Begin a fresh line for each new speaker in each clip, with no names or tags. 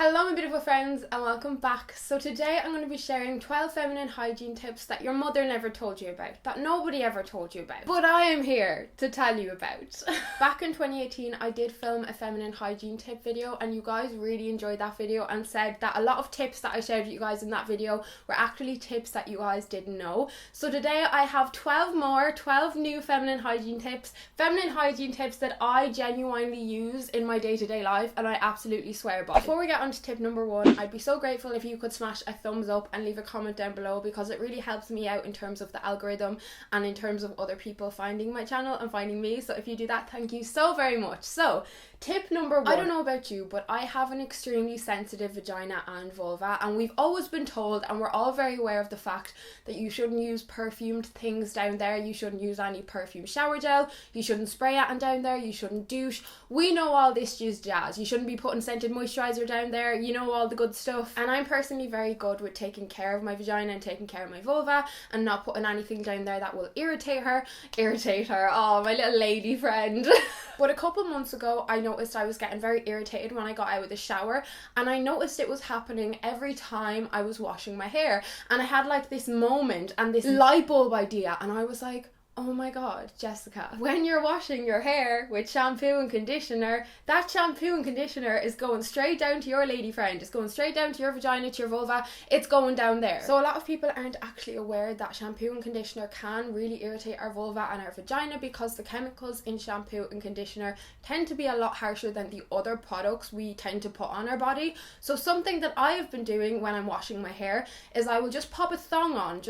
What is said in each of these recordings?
Hello my beautiful friends and welcome back. So today I'm going to be sharing 12 feminine hygiene tips that your mother never told you about, that nobody ever told you about, but I am here to tell you about. Back in 2018 I did film a feminine hygiene tip video and you guys really enjoyed that video and said that a lot of tips that I shared with you guys in that video were actually tips that you guys didn't know. So today I have 12 new feminine hygiene tips that I genuinely use in my day-to-day life and I absolutely swear by. Before we get on to tip number one, I'd be so grateful if you could smash a thumbs up and leave a comment down below because it really helps me out in terms of the algorithm and in terms of other people finding my channel and finding me. So if you do that, thank you so very much. So tip number one, I don't know about you, but I have an extremely sensitive vagina and vulva, and we've always been told, and we're all very aware of the fact that you shouldn't use perfumed things down there. You shouldn't use any perfume shower gel, you shouldn't spray it down there, you shouldn't douche. We know all this jazz. You shouldn't be putting scented moisturizer down there, you know, all the good stuff. And I'm personally very good with taking care of my vagina and taking care of my vulva and not putting anything down there that will irritate her, oh my little lady friend. But a couple months ago I noticed I was getting very irritated when I got out of the shower, and I noticed it was happening every time I was washing my hair, and I had like this moment and this light bulb idea, and I was like, oh my god, Jessica, when you're washing your hair with shampoo and conditioner, that shampoo and conditioner is going straight down to your lady friend. It's going straight down to your vagina, to your vulva. It's going down there. So a lot of people aren't actually aware that shampoo and conditioner can really irritate our vulva and our vagina because the chemicals in shampoo and conditioner tend to be a lot harsher than the other products we tend to put on our body. So something that I have been doing when I'm washing my hair is I will just pop a thong on,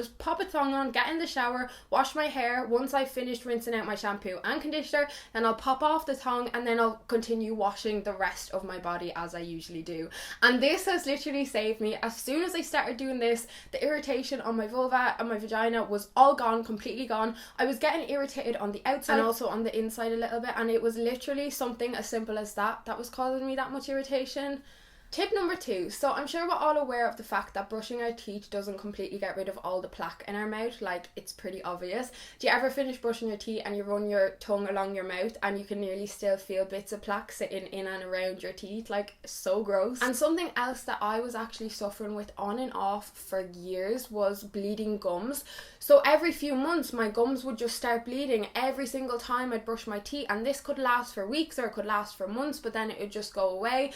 get in the shower, wash my hair. Once I've finished rinsing out my shampoo and conditioner, then I'll pop off the thong and then I'll continue washing the rest of my body as I usually do. And this has literally saved me. As soon as I started doing this, the irritation on my vulva and my vagina was all gone, completely gone. I was getting irritated on the outside and also on the inside a little bit, and it was literally something as simple as that was causing me that much irritation. Tip number two. So I'm sure we're all aware of the fact that brushing our teeth doesn't completely get rid of all the plaque in our mouth. Like, it's pretty obvious. Do you ever finish brushing your teeth and you run your tongue along your mouth and you can nearly still feel bits of plaque sitting in and around your teeth? Like, so gross. And something else that I was actually suffering with on and off for years was bleeding gums. So every few months my gums would just start bleeding every single time I'd brush my teeth, and this could last for weeks or it could last for months, but then it would just go away.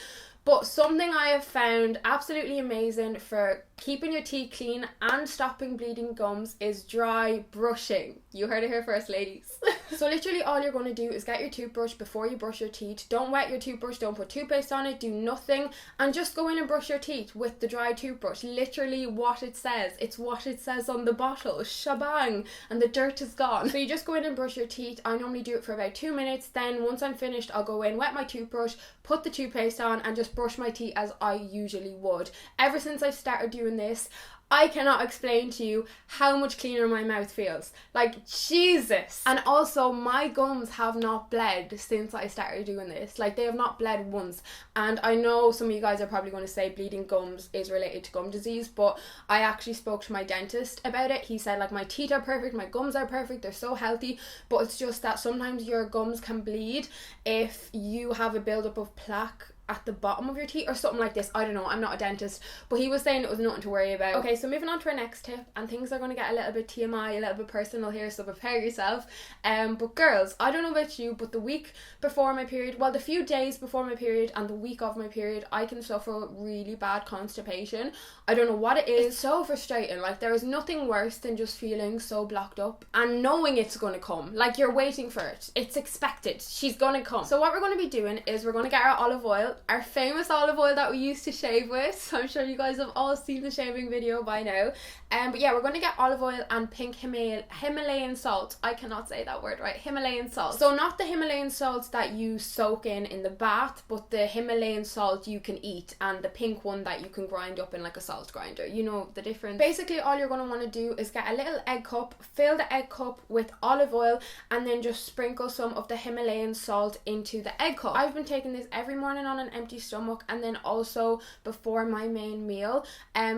But something I have found absolutely amazing for keeping your teeth clean and stopping bleeding gums is dry brushing. You heard it here first, ladies. So literally all you're going to do is get your toothbrush before you brush your teeth. Don't wet your toothbrush, don't put toothpaste on it, do nothing, and just go in and brush your teeth with the dry toothbrush. Literally what it says. It's what it says on the bottle. Shabang! And the dirt is gone. So you just go in and brush your teeth. I normally do it for about 2 minutes. Then once I'm finished, I'll go in, wet my toothbrush, put the toothpaste on, and just brush my teeth as I usually would. Ever since I've started doing this, I cannot explain to you how much cleaner my mouth feels. Like, Jesus. And also, my gums have not bled since I started doing this. Like, they have not bled once. And I know some of you guys are probably going to say bleeding gums is related to gum disease, but I actually spoke to my dentist about it. He said, like, my teeth are perfect, my gums are perfect, they're so healthy, but it's just that sometimes your gums can bleed if you have a buildup of plaque at the bottom of your teeth or something like this. I don't know, I'm not a dentist, but he was saying it was nothing to worry about. Okay, so moving on to our next tip, and things are going to get a little bit TMI, a little bit personal here, so prepare yourself. But girls, I don't know about you, but the week before my period, well, the few days before my period and the week of my period, I can suffer really bad constipation. I don't know what it is. It's so frustrating. Like, there is nothing worse than just feeling so blocked up and knowing it's going to come. Like, you're waiting for it. It's expected. She's going to come. So what we're going to be doing is we're going to get our olive oil, our famous olive oil that we used to shave with. I'm sure you guys have all seen the shaving video by now. But yeah, we're going to get olive oil and pink Himalayan salt. I cannot say that word right. Himalayan salt. So not the Himalayan salt that you soak in the bath, but the Himalayan salt you can eat, and the pink one that you can grind up in like a salt grinder. You know the difference. Basically all you're going to want to do is get a little egg cup, fill the egg cup with olive oil, and then just sprinkle some of the Himalayan salt into the egg cup. I've been taking this every morning on a an empty stomach and then also before my main meal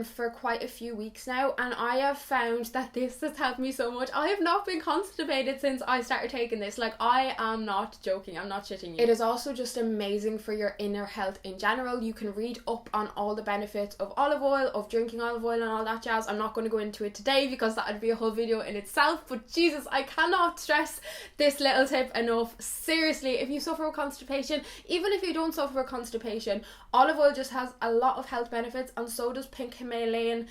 for quite a few weeks now, and I have found that this has helped me so much. I have not been constipated since I started taking this. Like, I am not joking, I'm not shitting you. It is also just amazing for your inner health in general. You can read up on all the benefits of olive oil, of drinking olive oil and all that jazz. I'm not going to go into it today because that would be a whole video in itself, but Jesus, I cannot stress this little tip enough. Seriously, if you suffer with constipation, even if you don't suffer with constipation, olive oil just has a lot of health benefits, and so does pink Himalayan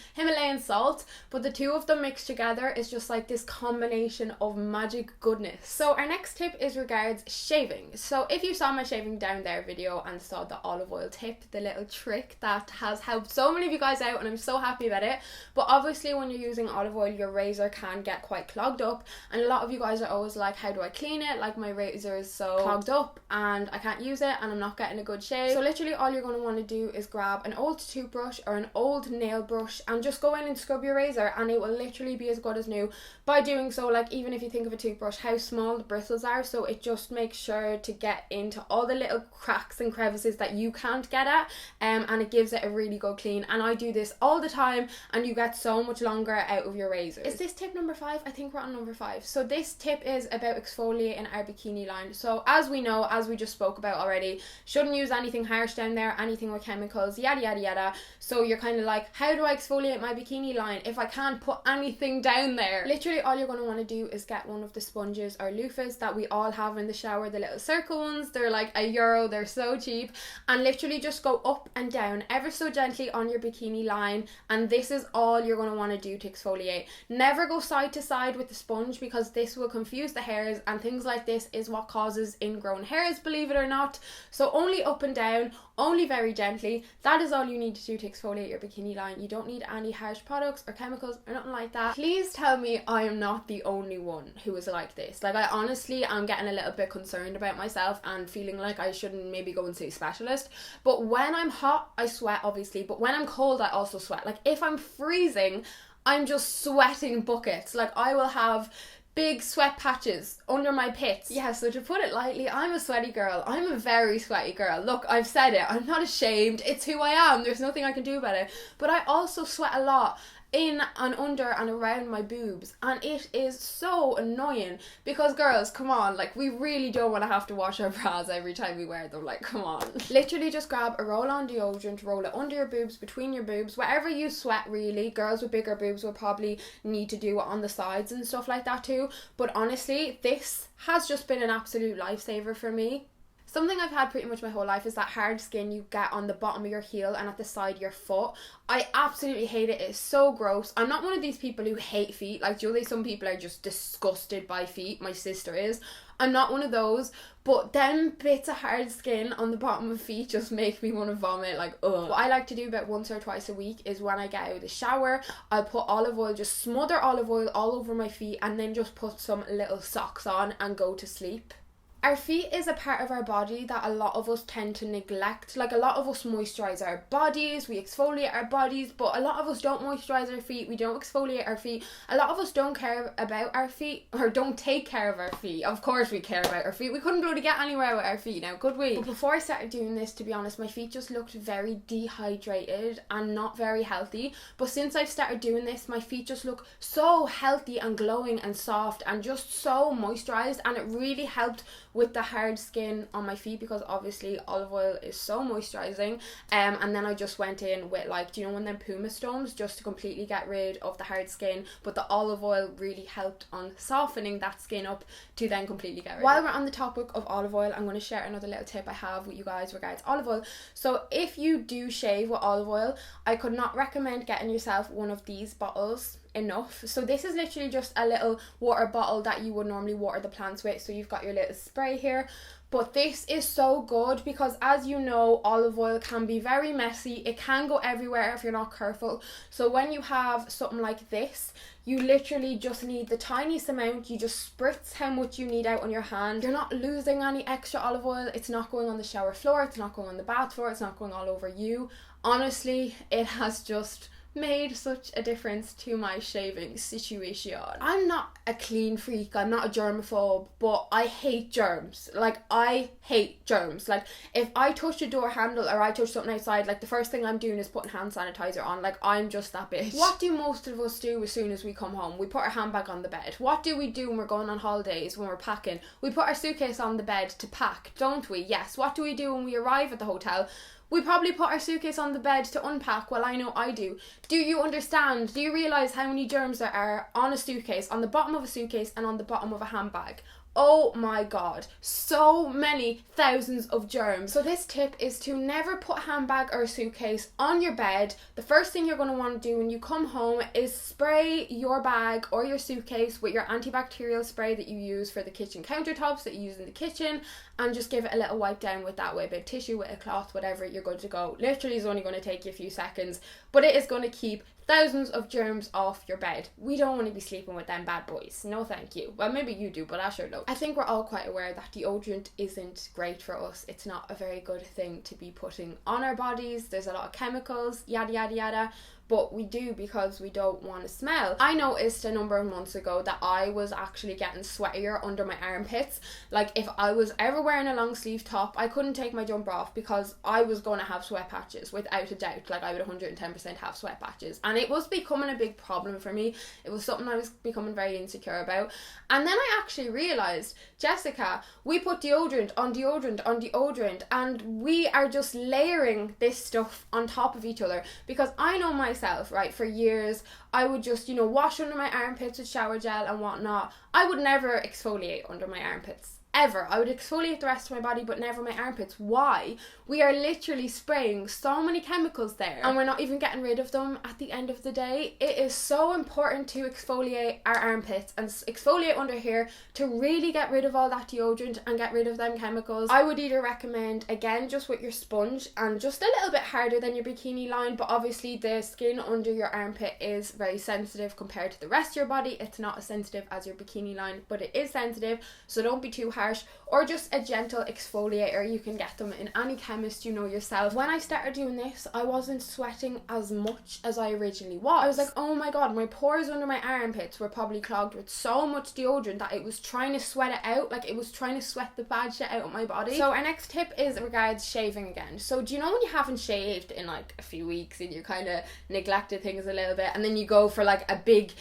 salt, but the two of them mixed together is just like this combination of magic goodness. So our next tip is regards shaving. So if you saw my shaving down there video and saw the olive oil tip, the little trick that has helped so many of you guys out, and I'm so happy about it, but obviously when you're using olive oil, your razor can get quite clogged up, and a lot of you guys are always like, how do I clean it? Like, my razor is so clogged up and I can't use it and I'm not getting a good shave. So literally all you're going to want to do is grab an old toothbrush or an old nail brush and just go in and scrub your razor, and it will literally be as good as new by doing so. Like, even if you think of a toothbrush, how small the bristles are, so it just makes sure to get into all the little cracks and crevices that you can't get at, and it gives it a really good clean. And I do this all the time and you get so much longer out of your razors. Is this tip number 5? I think we're on number 5. So this tip is about exfoliating our bikini line. So as we know, as we just spoke about already, shouldn't use anything harsh down there, anything with chemicals, yada yada yada. So you're kind of like, how do I exfoliate my bikini line if I can't put anything down there? Literally all you're going to want to do is get one of the sponges or loofahs that we all have in the shower, the little circle ones. They're like €1, they're so cheap, and literally just go up and down ever so gently on your bikini line, and this is all you're going to want to do to exfoliate. Never go side to side with the sponge because this will confuse the hairs, and things like this is what causes ingrown hairs, believe it or not. So only up and down, only very gently. That is all you need to do to exfoliate your bikini line. You don't need any harsh products or chemicals or nothing like that. Please tell me I am not the only one who is like this. Like, I honestly am getting a little bit concerned about myself and feeling like I shouldn't maybe go and see a specialist. But when I'm hot, I sweat obviously, but when I'm cold, I also sweat. Like, if I'm freezing, I'm just sweating buckets. Like, I will have big sweat patches under my pits. Yeah, so to put it lightly, I'm a sweaty girl. I'm a very sweaty girl. Look, I've said it. I'm not ashamed. It's who I am. There's nothing I can do about it. But I also sweat a lot in and under and around my boobs, and it is so annoying because, girls, come on, like, we really don't want to have to wash our bras every time we wear them. Like, come on. Literally just grab a roll-on deodorant, roll it under your boobs, between your boobs, wherever you sweat really. Girls with bigger boobs will probably need to do it on the sides and stuff like that too, but honestly, this has just been an absolute lifesaver for me. Something I've had pretty much my whole life is that hard skin you get on the bottom of your heel and at the side of your foot. I absolutely hate it. It's so gross. I'm not one of these people who hate feet. Like, Julie, some people are just disgusted by feet. My sister is. I'm not one of those, but them bits of hard skin on the bottom of feet just make me want to vomit. Like, ugh. What I like to do about once or twice a week is when I get out of the shower, I'll put olive oil, just smother olive oil all over my feet, and then just put some little socks on and go to sleep. Our feet is a part of our body that a lot of us tend to neglect. Like, a lot of us moisturize our bodies, we exfoliate our bodies, but a lot of us don't moisturize our feet, we don't exfoliate our feet. A lot of us don't care about our feet, or don't take care of our feet. Of course we care about our feet. We couldn't bloody get anywhere with our feet now, could we? But before I started doing this, to be honest, my feet just looked very dehydrated and not very healthy. But since I've started doing this, my feet just look so healthy and glowing and soft and just so moisturized, and it really helped with the hard skin on my feet because obviously olive oil is so moisturizing. And then I just went in with, like, do you know when them Puma stones, just to completely get rid of the hard skin, but the olive oil really helped on softening that skin up to then completely get rid of it. While we're on the topic of olive oil, I'm going to share another little tip I have with you guys regards olive oil. So if you do shave with olive oil, I could not recommend getting yourself one of these bottles enough. So this is literally just a little water bottle that you would normally water the plants with. So you've got your little spray here, but this is so good because, as you know, olive oil can be very messy. It can go everywhere if you're not careful. So when you have something like this, you literally just need the tiniest amount. You just spritz how much you need out on your hand. You're not losing any extra olive oil. It's not going on the shower floor. It's not going on the bath floor. It's not going all over you. Honestly, it has just made such a difference to my shaving situation. I'm not a clean freak, I'm not a germaphobe, but I hate germs. Like, I hate germs. Like, if I touch a door handle or I touch something outside, like, the first thing I'm doing is putting hand sanitizer on. Like, I'm just that bitch. What do most of us do as soon as we come home? We put our handbag on the bed. What do we do when we're going on holidays, when we're packing? We put our suitcase on the bed to pack, don't we? Yes. What do we do when we arrive at the hotel? We probably put our suitcase on the bed to unpack. Well, I know I do. Do you understand? Do you realise how many germs there are on a suitcase, on the bottom of a suitcase and on the bottom of a handbag? Oh my god, so many thousands of germs. So this tip is to never put a handbag or a suitcase on your bed. The first thing you're going to want to do when you come home is spray your bag or your suitcase with your antibacterial spray that you use for the kitchen countertops, that you use in the kitchen, and just give it a little wipe down with that, with a bit of tissue, with a cloth, whatever, you're good to go. Literally is only going to take you a few seconds, but it is going to keep thousands of germs off your bed. We don't want to be sleeping with them bad boys. No thank you. Well, maybe you do, but I sure don't. I think we're all quite aware that deodorant isn't great for us. It's not a very good thing to be putting on our bodies. There's a lot of chemicals, yada yada yada. But we do because we don't want to smell. I noticed a number of months ago that I was actually getting sweatier under my armpits. Like, if I was ever wearing a long sleeve top, I couldn't take my jumper off because I was going to have sweat patches, without a doubt. Like, I would 110% have sweat patches. And it was becoming a big problem for me. It was something I was becoming very insecure about. And then I actually realised, Jessica, we put deodorant on deodorant on deodorant, and we are just layering this stuff on top of each other. Because I know myself, right, for years I would just, you know, wash under my armpits with shower gel and whatnot. I would never exfoliate under my armpits. Ever. I would exfoliate the rest of my body, but never my armpits. Why? We are literally spraying so many chemicals there, and we're not even getting rid of them at the end of the day. It is so important to exfoliate our armpits and exfoliate under here to really get rid of all that deodorant and get rid of them chemicals. I would either recommend, again, just with your sponge and just a little bit harder than your bikini line, but obviously the skin under your armpit is very sensitive compared to the rest of your body. It's not as sensitive as your bikini line, but it is sensitive, so don't be too harsh. Or just a gentle exfoliator. You can get them in any chemist, you know yourself. When I started doing this, I wasn't sweating as much as I originally was. I was like, oh my god, my pores under my armpits were probably clogged with so much deodorant that it was trying to sweat it out. Like, it was trying to sweat the bad shit out of my body. So our next tip is regards shaving again. So do you know when you haven't shaved in like a few weeks and you kind of neglected things a little bit, and then you go for like a big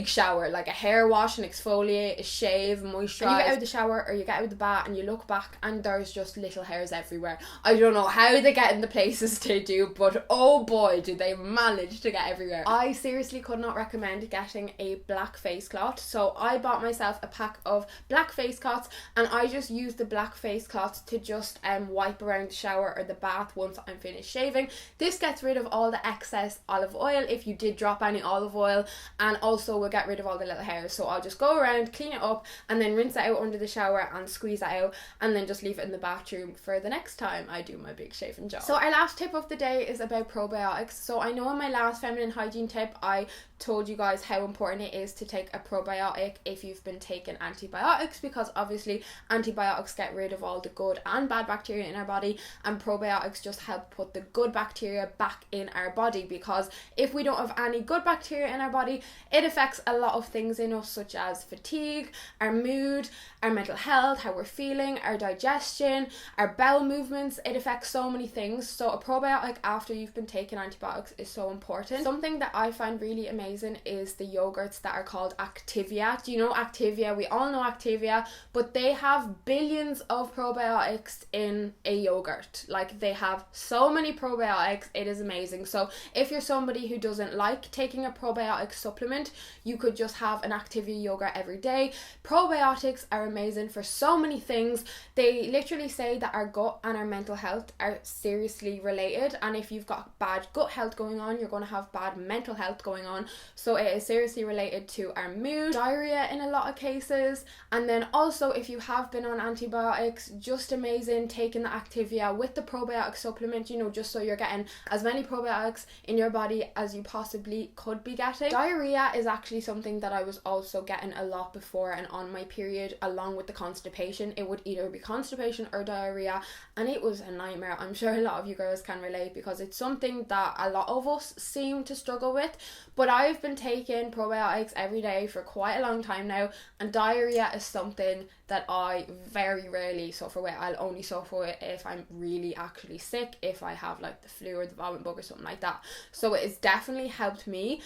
shower, like a hair wash and exfoliate, a shave, moisturize, and you get out of the shower or you get out of the bath and you look back and there's just little hairs everywhere. I don't know how they get in the places they do, but oh boy, do they manage to get everywhere. I seriously could not recommend getting a black face cloth, so I bought myself a pack of black face cloths, and I just use the black face cloths to just wipe around the shower or the bath once I'm finished shaving. This gets rid of all the excess olive oil if you did drop any olive oil, and also will get rid of all the little hairs. So I'll just go around, clean it up, and then rinse it out under the shower and squeeze it out, and then just leave it in the bathroom for the next time I do my big shaving job. So our last tip of the day is about probiotics. So I know in my last feminine hygiene tip I told you guys how important it is to take a probiotic if you've been taking antibiotics, because obviously antibiotics get rid of all the good and bad bacteria in our body, and probiotics just help put the good bacteria back in our body, because if we don't have any good bacteria in our body, it affects a lot of things in us, such as fatigue, our mood, our mental health, how we're feeling, our digestion, our bowel movements. It affects so many things. So a probiotic after you've been taking antibiotics is so important. Something that I find really amazing is the yogurts that are called Activia. Do you know Activia? We all know Activia, but they have billions of probiotics in a yogurt. Like, they have so many probiotics, it is amazing. So if you're somebody who doesn't like taking a probiotic supplement, you could just have an Activia yogurt every day. Probiotics are amazing for so many things. They literally say that our gut and our mental health are seriously related, and if you've got bad gut health going on, you're going to have bad mental health going on. So it is seriously related to our mood, diarrhea in a lot of cases. And then also, if you have been on antibiotics, just amazing taking the Activia with the probiotic supplement, you know, just so you're getting as many probiotics in your body as you possibly could be getting. Diarrhea is actually something that I was also getting a lot before and on my period, along with the constipation. It would either be constipation or diarrhea, and it was a nightmare. I'm sure a lot of you girls can relate, because it's something that a lot of us seem to struggle with. But I've been taking probiotics every day for quite a long time now, and diarrhea is something that I very rarely suffer with. I'll only suffer with if I'm really actually sick, if I have like the flu or the vomit bug or something like that. So it has definitely helped me.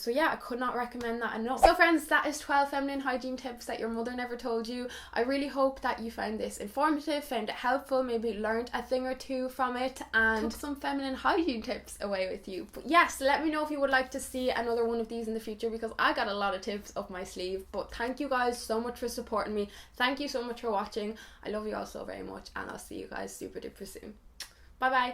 So yeah, I could not recommend that enough. So friends, that is 12 feminine hygiene tips that your mother never told you. I really hope that you found this informative, found it helpful, maybe learned a thing or two from it, and took some feminine hygiene tips away with you. But yes, let me know if you would like to see another one of these in the future, because I got a lot of tips up my sleeve. But thank you guys so much for supporting me. Thank you so much for watching. I love you all so very much, and I'll see you guys super duper soon. Bye bye.